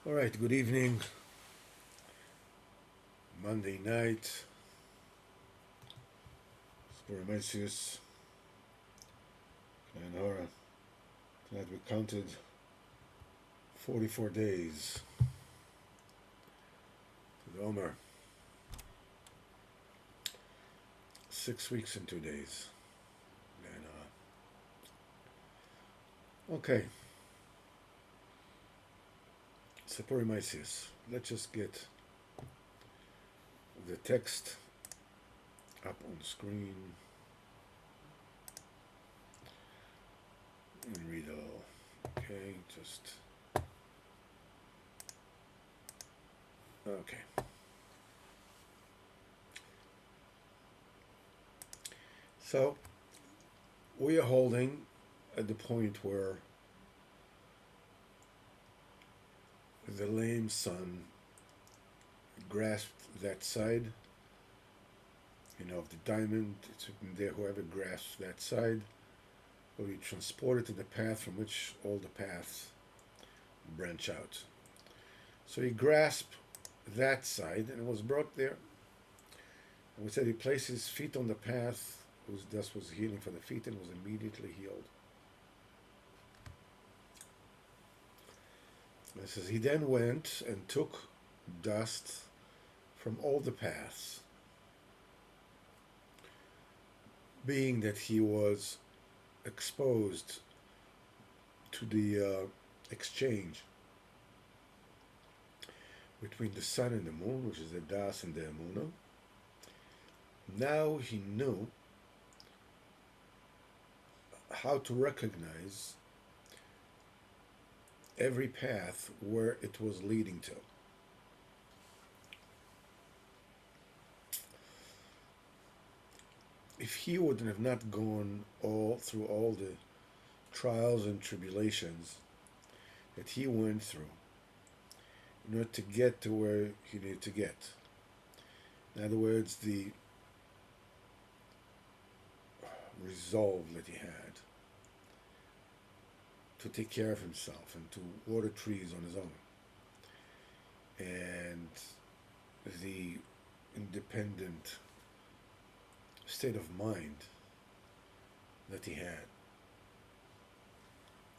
All right, good evening. Monday night, Sporomesius and Hora. Tonight we counted 44 days to the Omer. 6 weeks and 2 days. And okay, Sporomesius. Let's just get the text up on the screen and read it all. Okay, just okay. So we are holding at the point where the lame son grasped that side, of the diamond. It's written there, whoever grasps that side will be transported to the path from which all the paths branch out. So he grasped that side and was brought there. And we said he placed his feet on the path, whose dust was healing for the feet, and was immediately healed. It says he then went and took dust from all the paths, being that he was exposed to the exchange between the sun and the moon, which is the das and the emuna. Now he knew how to recognize every path where it was leading to. If he would have not gone through all the trials and tribulations that he went through in order to get to where he needed to get, in other words, the resolve that he had to take care of himself and to water trees on his own, and the independent state of mind that he had.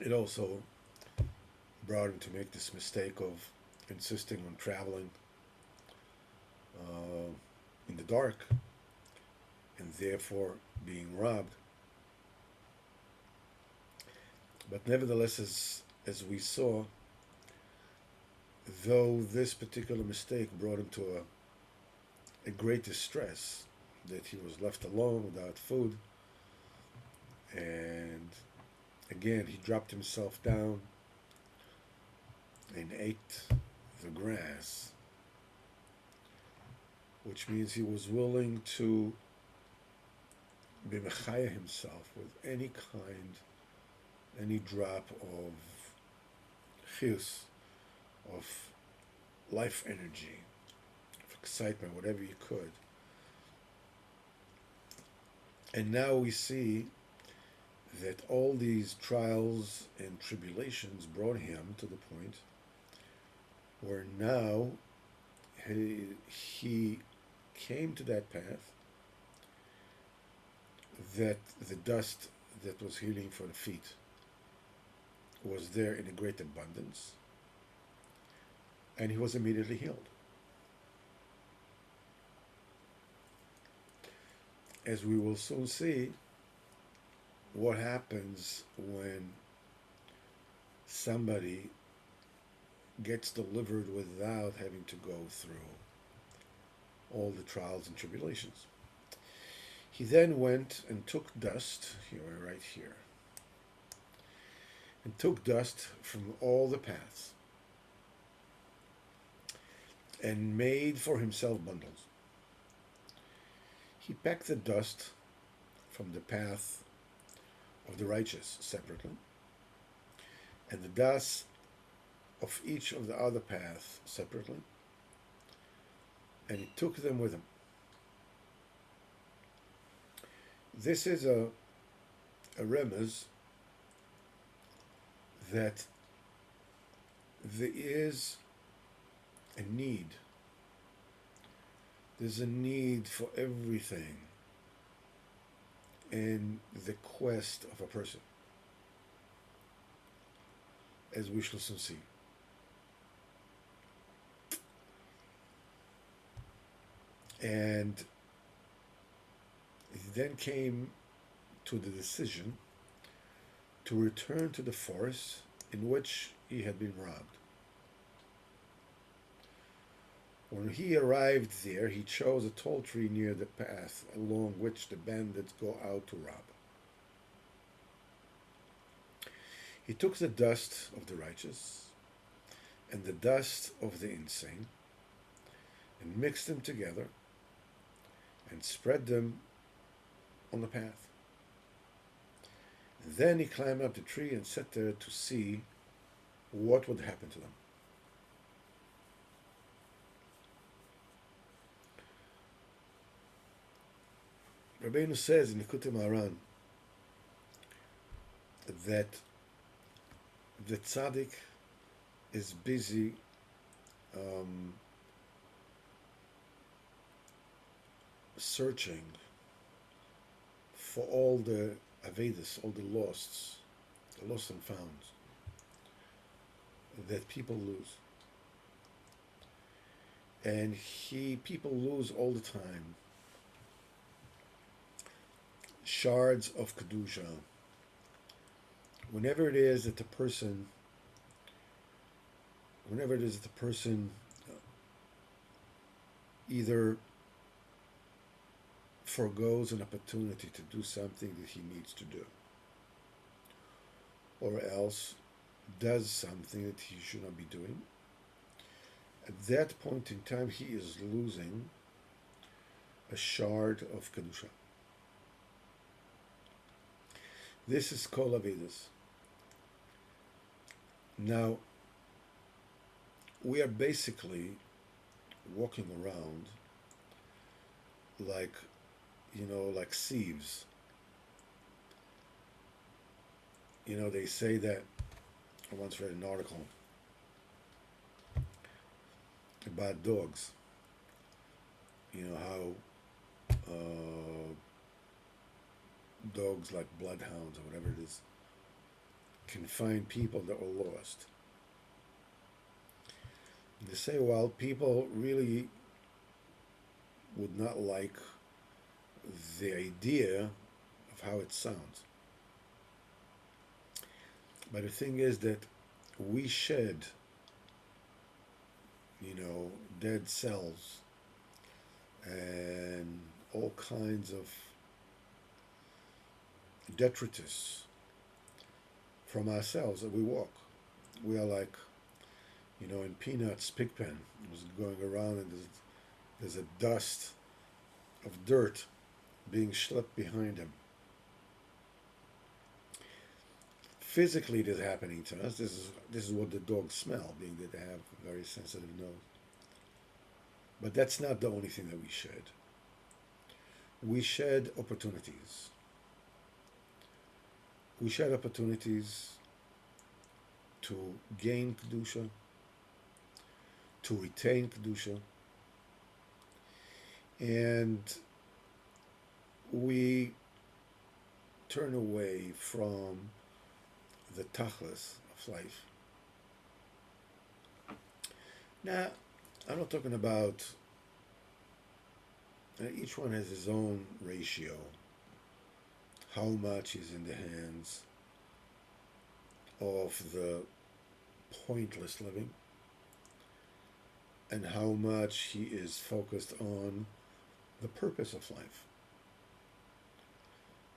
It also brought him to make this mistake of insisting on traveling in the dark and therefore being robbed. But nevertheless, as we saw, though this particular mistake brought him to a great distress, that he was left alone without food, and again he dropped himself down and ate the grass, which means he was willing to be mechaya himself with any drop of chiyus, of life energy, of excitement, whatever you could. And now we see that all these trials and tribulations brought him to the point where now he came to that path, that the dust that was healing for the feet was there in a great abundance, and he was immediately healed. As we will soon see, what happens when somebody gets delivered without having to go through all the trials and tribulations. He then went and took dust, here, right here, and took dust from all the paths and made for himself bundles. He packed the dust from the path of the righteous separately, and the dust of each of the other paths separately, and he took them with him. This is a remez that there is a need. There's a need for everything in the quest of a person, as we shall soon see. And he then came to the decision to return to the forest in which he had been robbed. When he arrived there, he chose a tall tree near the path along which the bandits go out to rob. He took the dust of the righteous and the dust of the insane and mixed them together and spread them on the path. And then he climbed up the tree and sat there to see what would happen to them. Rabbeinu says in the Kutim Aran that the tzaddik is busy searching for all the avedis, all the lost and founds that people lose. And people lose all the time shards of kedusha. Whenever it is that the person either forgoes an opportunity to do something that he needs to do, or else does something that he should not be doing, at that point in time he is losing a shard of kedusha. This is kol avedus. Now, we are basically walking around like, like sieves. They say that, I once read an article about dogs. How dogs like bloodhounds or whatever it is can find people that were lost. They say, well, people really would not like the idea of how it sounds. But the thing is that we shed, dead cells and all kinds of detritus from ourselves that we walk. We are like, in Peanuts Pigpen, was going around and there's a dust of dirt being schlepped behind him. Physically, it is happening to us. This is what the dogs smell, being that they have a very sensitive nose. But that's not the only thing that we shed. We shed opportunities. We shed opportunities to gain kedusha, to retain kedusha, and we turn away from the tachlis of life. Now, I'm not talking about, each one has his own ratio, how much is in the hands of the pointless living, and how much he is focused on the purpose of life,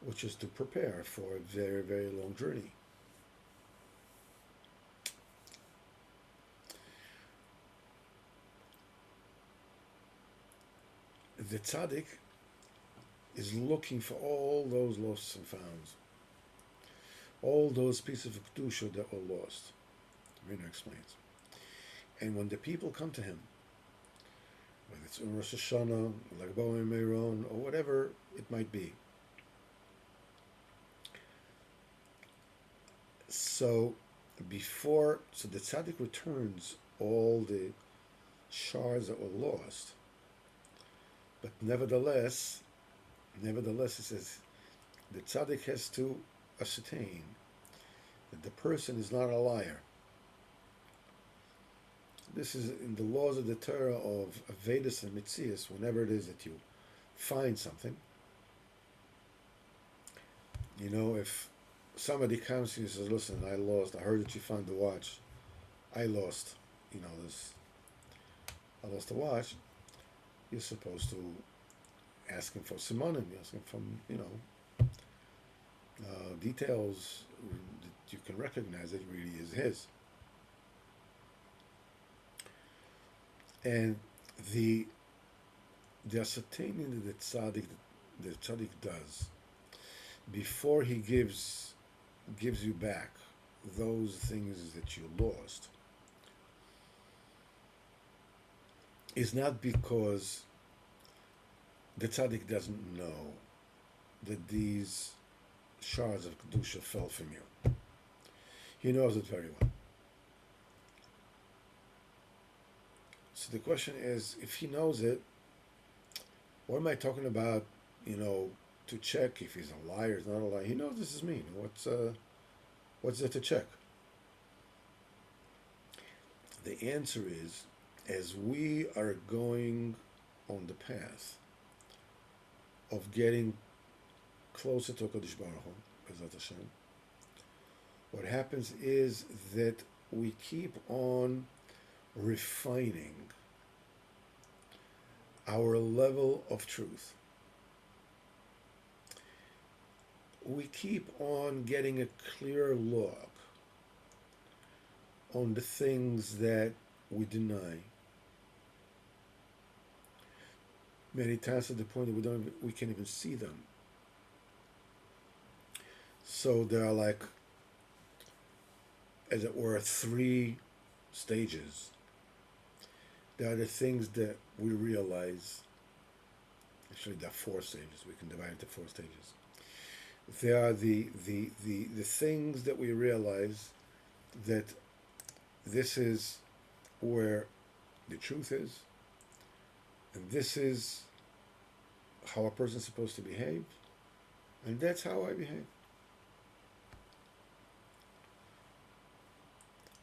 which is to prepare for a very, very long journey. The tzaddik is looking for all those lost and founds, all those pieces of kedusha that were lost. Rina explains. And when the people come to him, whether it's in Rosh Hashanah, like Boim Meron, or whatever it might be, so the tzaddik returns all the shards that were lost. But nevertheless, it says the tzaddik has to ascertain that the person is not a liar. This is in the laws of the Torah of Vedas and Mitzias. Whenever it is that you find something, if somebody comes to you and says, "Listen, I lost. I heard that you found the watch. I lost. This. I lost the watch." You're supposed to ask him for simonim. You ask him for details that you can recognize that really is his. And the ascertaining that the tzaddik does before he gives you back those things that you lost is not because the tzaddik doesn't know that these shards of kedusha fell from you. He knows it very well. So the question is, if he knows it, what am I talking about? To check if he's a liar, he's not a liar. He knows this is me. What's there to check? The answer is, as we are going on the path of getting closer to Kadosh Baruch Hu, Bezrat Hashem, what happens is that we keep on refining our level of truth. We keep on getting a clearer look on the things that we deny. Many times to the point that we can't even see them. So there are, like, as it were, 3 stages. There are the things that we realize. Actually, there are 4 stages. We can divide into 4 stages. There are the things that we realize that this is where the truth is, and this is how a person's supposed to behave, and that's how I behave.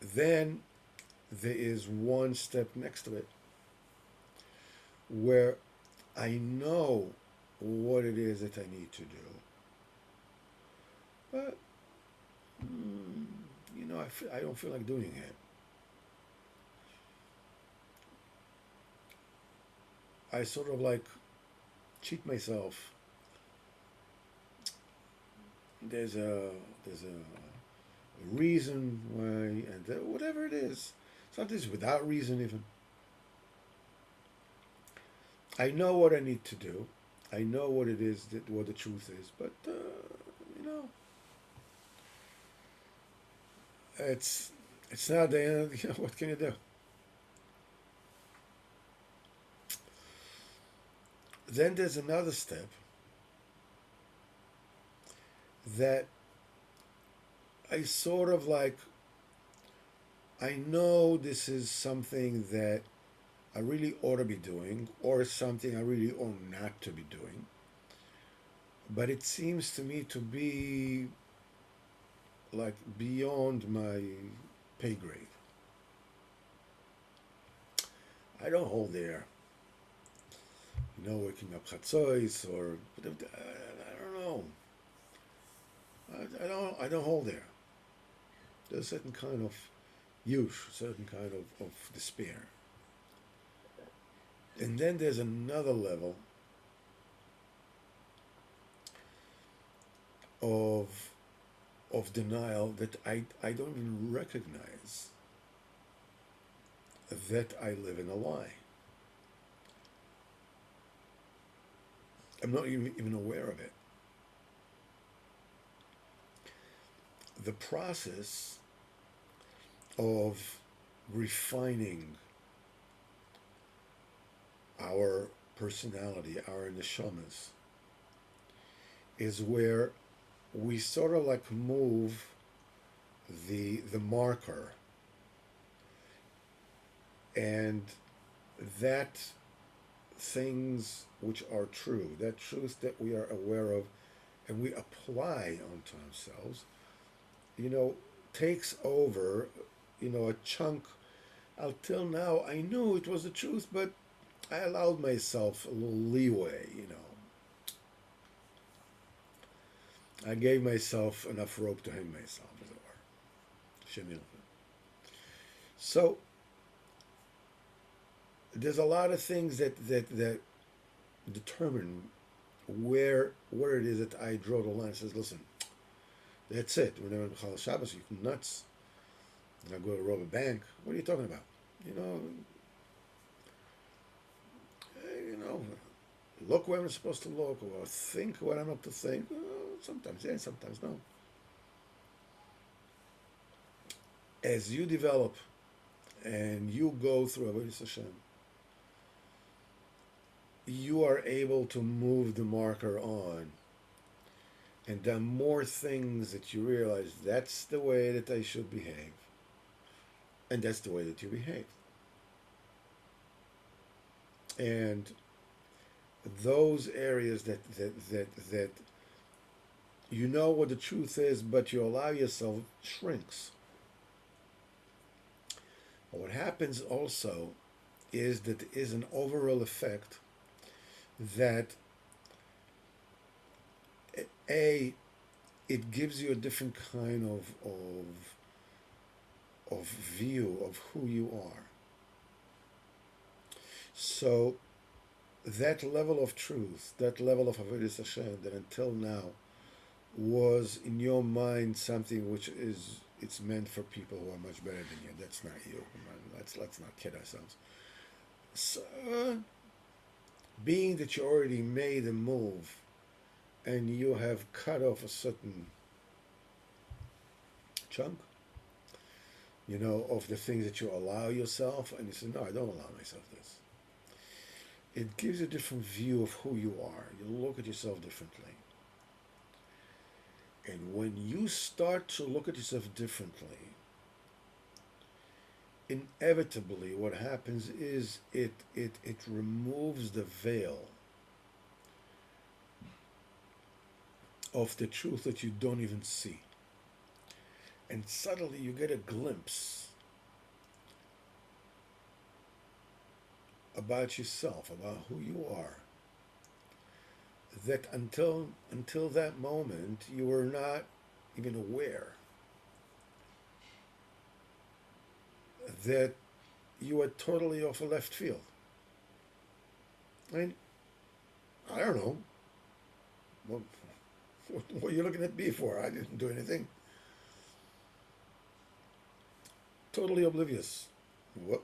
Then there is one step next to it where I know what it is that I need to do. But, I don't feel like doing it. I sort of like cheat myself. There's a reason why, and whatever it is, sometimes without reason even. I know what I need to do. I know what it is, what the truth is, but it's not the end. What can you do? Then there's another step that I sort of like, I know this is something that I really ought to be doing, or something I really ought not to be doing, but it seems to me to be like beyond my pay grade. I don't hold there. Waking up chatzos, or I don't know. I don't hold there. There's a certain kind of yush, a certain kind of despair. And then there's another level of denial that I don't even recognize that I live in a lie. I'm not even aware of it. The process of refining our personality, our neshamas, is where we sort of like move the marker, and that things which are true, that truth that we are aware of and we apply onto ourselves, you know, takes over, a chunk. Until now, I knew it was the truth, but I allowed myself a little leeway, I gave myself enough rope to hang myself, as it were. Shemilva. So there's a lot of things that determine where it is that I draw the line. It says, listen, that's it. Whenever I'm Chal Shabbos, you nuts. And I go to rob a bank. What are you talking about? You know, you know, look where I'm supposed to look, or think what I'm up to think. Sometimes yeah, sometimes no. As you develop and you go through Avodas Hashem, you are able to move the marker on, and the more things that you realize that's the way that I should behave, and that's the way that you behave. And those areas that you know what the truth is, but you allow yourself shrinks. But what happens also is that there is an overall effect that a it gives you a different kind of view of who you are. So that level of truth, that level of Avodas Hashem that until now was in your mind something which is it's meant for people who are much better than you. That's not you. Let's not kid ourselves. So, being that you already made a move and you have cut off a certain chunk, of the things that you allow yourself, and you say, no, I don't allow myself this. It gives you a different view of who you are. You look at yourself differently. And when you start to look at yourself differently, inevitably what happens is it removes the veil of the truth that you don't even see. And suddenly you get a glimpse about yourself, about who you are, that until that moment you were not even aware that you were totally off a left field. I mean, I don't know. What are you looking at me for? I didn't do anything. Totally oblivious. What?